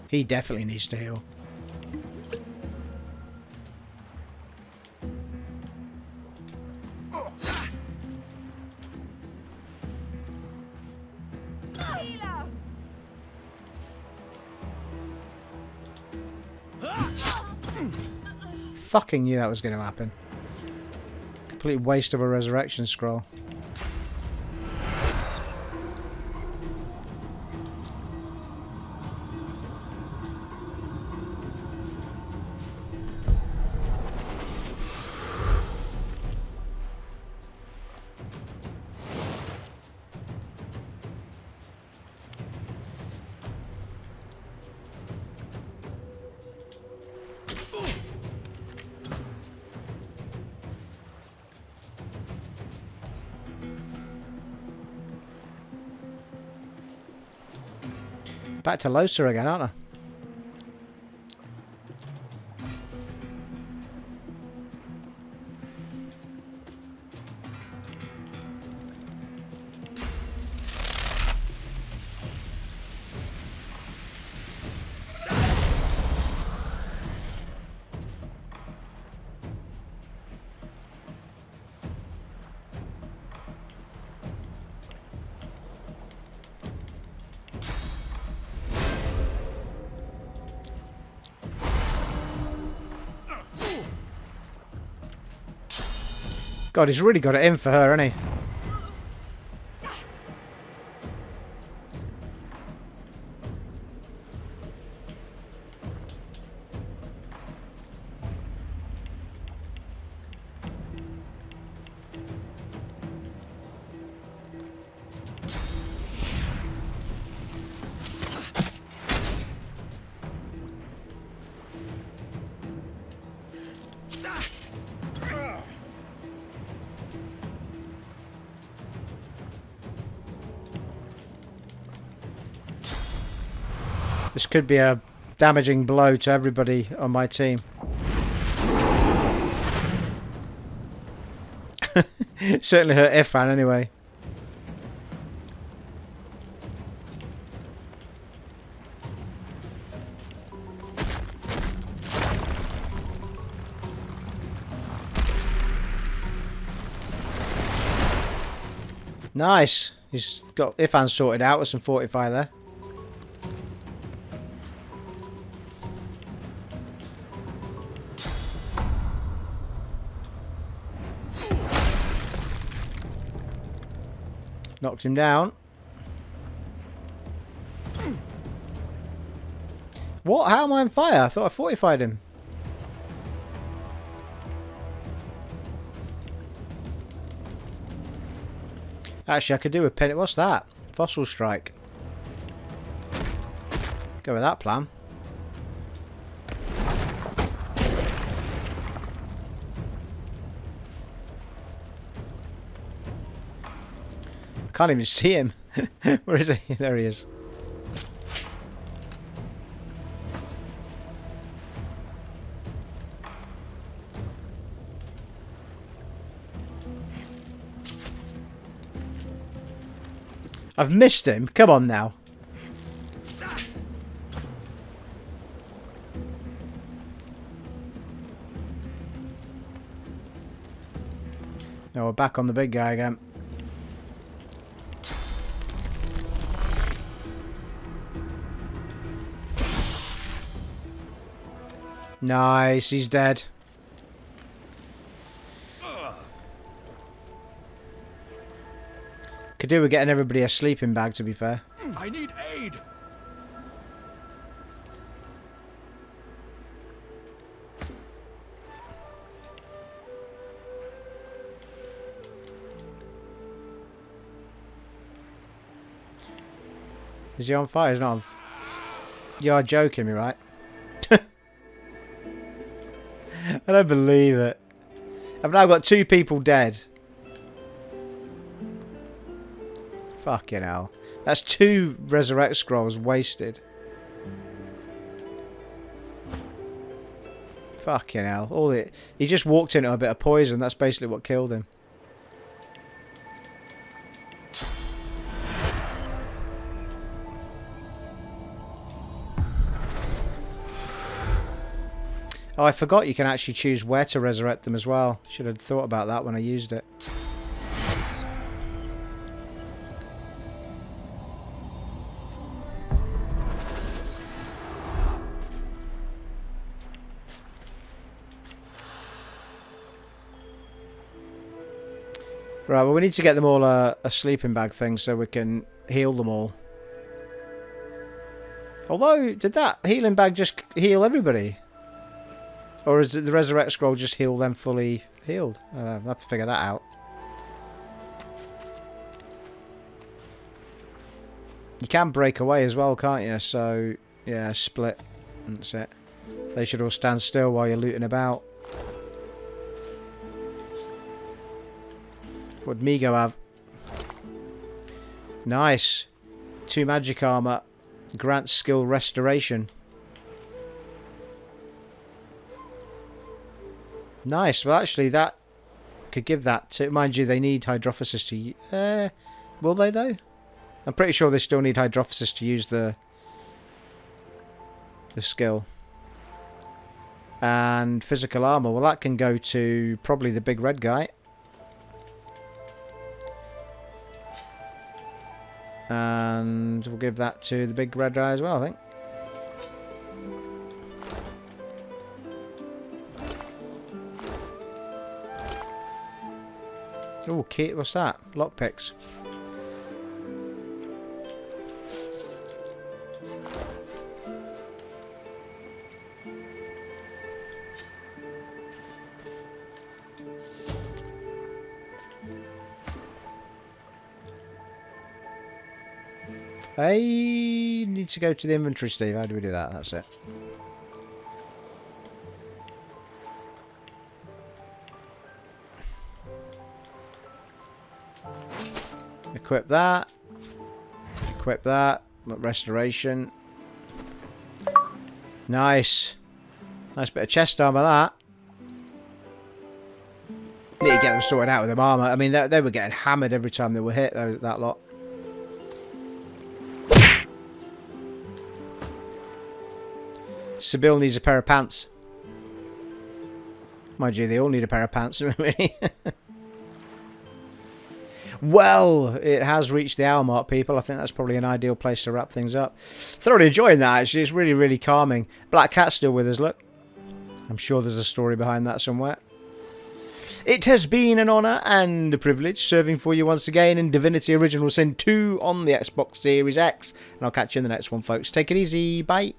He definitely needs to heal. Fucking knew that was going to happen. Complete waste of a resurrection scroll. Back to Lohse again, aren't I? God, he's really got it in for her, hasn't he? This could be a damaging blow to everybody on my team. Certainly hurt Ifan anyway. Nice. He's got Ifan sorted out with some fortify there. Knocked him down. What? How am I on fire? I thought I fortified him. Actually, I could do a pin. What's that? Fossil strike. Go with that plan. Can't even see him. Where is he? There he is. I've missed him. Come on now. Now we're back on the big guy again. Nice, he's dead. Could do with getting everybody a sleeping bag, to be fair. I need aid. Is he on fire? He's not on... You're joking me, right? I don't believe it. I've now got 2 people dead. Fucking hell. That's 2 resurrect scrolls wasted. Fucking hell. He just walked into a bit of poison. That's basically what killed him. Oh, I forgot you can actually choose where to resurrect them as well. Should have thought about that when I used it. Right, well we need to get them all a sleeping bag thing so we can heal them all. Although, did that healing bag just heal everybody? Or is it the resurrect scroll just heal them fully healed? I'll have to figure that out. You can break away as well, can't you? So, yeah, split. That's it. They should all stand still while you're looting about. What would Migo have? Nice. 2 magic armor. Grants skill restoration. Nice. Well, actually, that could give that to... Mind you, they need Hydrophysis to... will they, though? I'm pretty sure they still need Hydrophysis to use the skill. And physical armor. Well, that can go to probably the big red guy. And we'll give that to the big red guy as well, I think. Oh, kit, what's that? Lockpicks. I need to go to the inventory, Steve. How do we do that? That's it. Equip that. Equip that. Restoration. Nice. Nice bit of chest armor, that. Need to get them sorted out with them armor. I mean, they were getting hammered every time they were hit, that lot. Sibyl needs a pair of pants. Mind you, they all need a pair of pants, really. Well, it has reached the hour mark, people. I think that's probably an ideal place to wrap things up. Thoroughly enjoying that, actually. It's really, really calming. Black Cat's still with us, look. I'm sure there's a story behind that somewhere. It has been an honour and a privilege serving for you once again in Divinity Original Sin 2 on the Xbox Series X. And I'll catch you in the next one, folks. Take it easy. Bye.